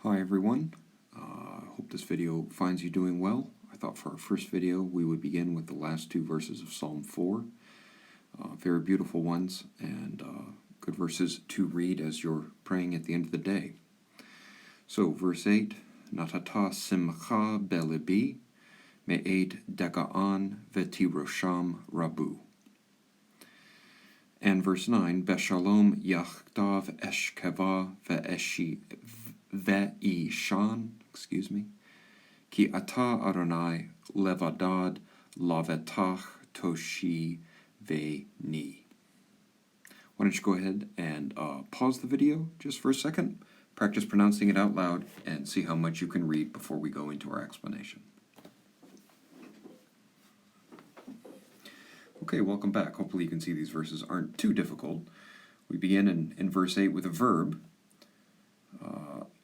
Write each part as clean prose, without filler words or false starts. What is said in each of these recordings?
Hi everyone, hope this video finds you doing well. I thought for our first video we would begin with the last two verses of Psalm 4. Very beautiful ones and good verses to read as you're praying at the end of the day. So verse 8, Natata simcha belibi me'ed daga'an vetirosham rabu. And verse 9, Beshalom yachdav eshkeva ve'ishan, Ki ata Adonai levadad lavetach toshi ve'ni. Why don't you go ahead and pause the video just for a second, practice pronouncing it out loud, and see how much you can read before we go into our explanation. Okay, welcome back. Hopefully you can see these verses aren't too difficult. We begin in verse 8 with a verb.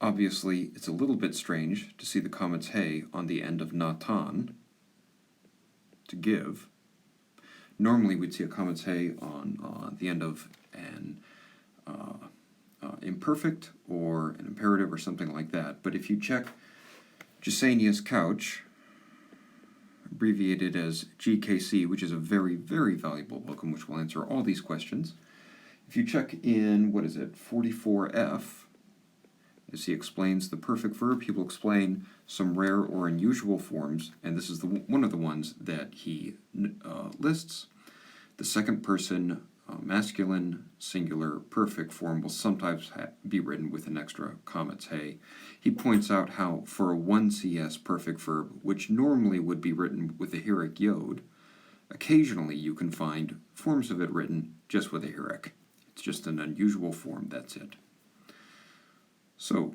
Obviously, it's a little bit strange to see the comments hey on the end of natan, to give. Normally we'd see a comments hey on the end of an imperfect or an imperative or something like that. But if you check Gesenius Couch, abbreviated as GKC, which is a very, very valuable book in which we'll answer all these questions. If you check in, 44F, as he explains the perfect verb, he will explain some rare or unusual forms, and this is one of the ones that he lists. The second person masculine singular perfect form will sometimes be written with an extra comments hey. He points out how for a 1CS perfect verb, which normally would be written with a hierarch yod, occasionally you can find forms of it written just with a hierarch. It's just an unusual form, that's it. So,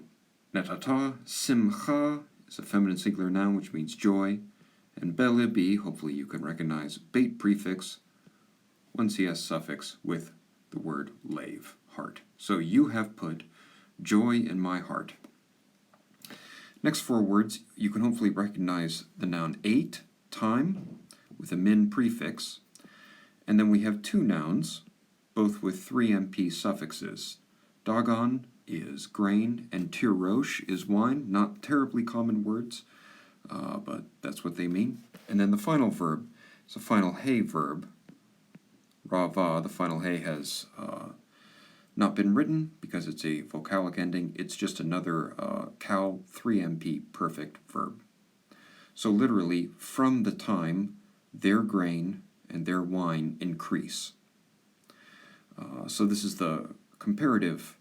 natata, simcha is a feminine singular noun which means joy, and belibi, hopefully you can recognize, bait prefix, 1CS suffix with the word lave, heart. So you have put joy in my heart. Next four words, you can hopefully recognize the noun ate, time, with a min prefix, and then we have two nouns, both with 3 MP suffixes. Dagon is grain, and tirosh is wine. Not terribly common words, but that's what they mean. And then the final verb is a final hey verb. Rava, the final hey has not been written because it's a vocalic ending. It's just another cal 3 MP perfect verb. So literally, from the time their grain and their wine increase. So this is the comparative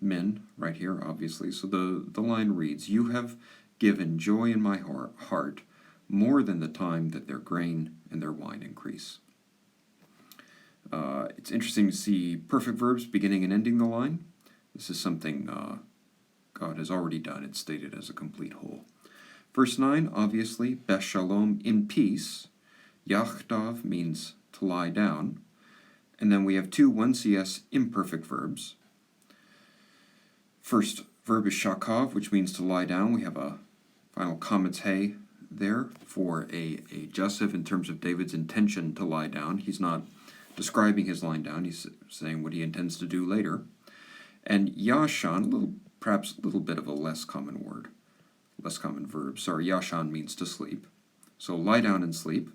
min right here, obviously. So the line reads, you have given joy in my heart more than the time that their grain and their wine increase. It's interesting to see perfect verbs beginning and ending the line. This is something God has already done. It's stated as a complete whole. Verse 9, obviously, Beshalom, in peace. Yachdav means to lie down. And then we have two 1CS imperfect verbs. First verb is shakav, which means to lie down. We have a final comments hey there for a jussive in terms of David's intention to lie down. He's not describing his lying down, he's saying what he intends to do later. And yashan, perhaps a little bit of a less common verb. Sorry, yashan means to sleep. So lie down and sleep.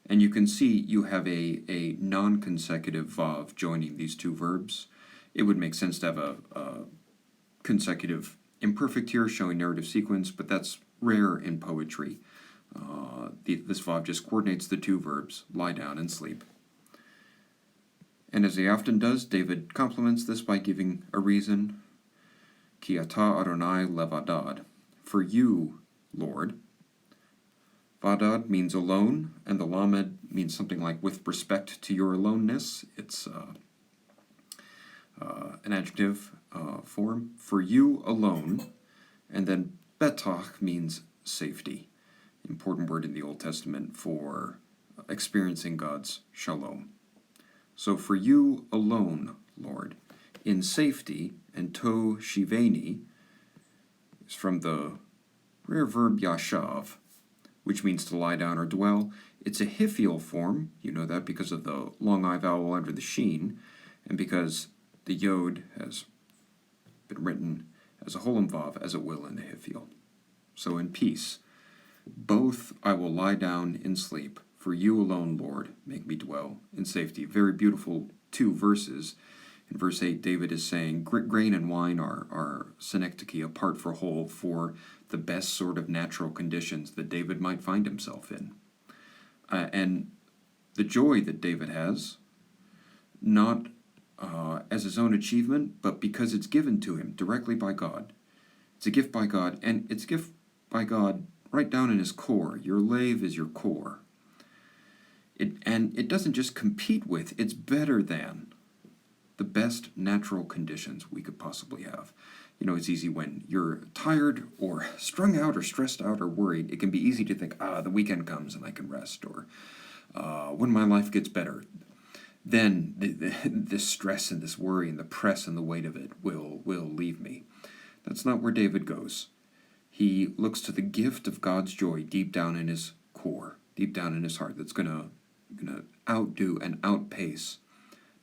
And you can see you have a non-consecutive vav joining these two verbs. It would make sense to have a consecutive imperfect here showing narrative sequence, but that's rare in poetry. This vav just coordinates the two verbs, lie down and sleep. And as he often does, David complements this by giving a reason. Ki ata Adonai levadad. For you, Lord. Vadad means alone, and the lamed means something like with respect to your aloneness. It's an adjective form. For you alone. And then betach means safety. Important word in the Old Testament for experiencing God's shalom. So for you alone, Lord, in safety, and to shiveni is from the rare verb yashav, which means to lie down or dwell. It's a hiphil form, you know that because of the long I vowel under the sheen, and because the yod has been written as a Cholam Vav, as it will in the Hiphil. So in peace, both I will lie down in sleep, for you alone, Lord, make me dwell in safety. Very beautiful 2 verses. In verse 8, David is saying, grain and wine are synecdoche, a part for whole, for the best sort of natural conditions that David might find himself in. And the joy that David has, not as his own achievement, but because it's given to him directly by God. It's a gift by God, and it's a gift by God right down in his core. Your lave is your core. And it doesn't just compete with, it's better than the best natural conditions we could possibly have. You know, it's easy when you're tired or strung out or stressed out or worried. It can be easy to think, the weekend comes and I can rest, or when my life gets better, then this stress and this worry and the press and the weight of it will leave me. That's not where David goes. He looks to the gift of God's joy deep down in his core, deep down in his heart, that's going to outdo and outpace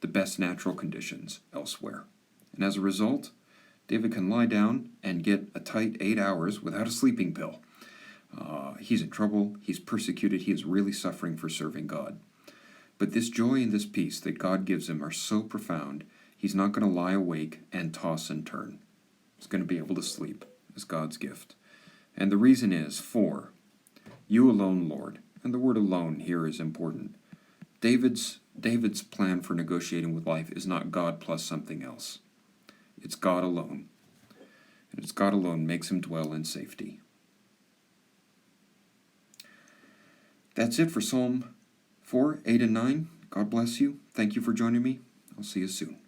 the best natural conditions elsewhere. And as a result, David can lie down and get a tight 8 hours without a sleeping pill. He's in trouble, he's persecuted, he is really suffering for serving God. But this joy and this peace that God gives him are so profound, he's not going to lie awake and toss and turn. He's going to be able to sleep as God's gift. And the reason is, for you alone, Lord. And the word alone here is important. David's plan for negotiating with life is not God plus something else. It's God alone. And it's God alone makes him dwell in safety. That's it for Psalm 4, 8, and 9. God bless you. Thank you for joining me. I'll see you soon.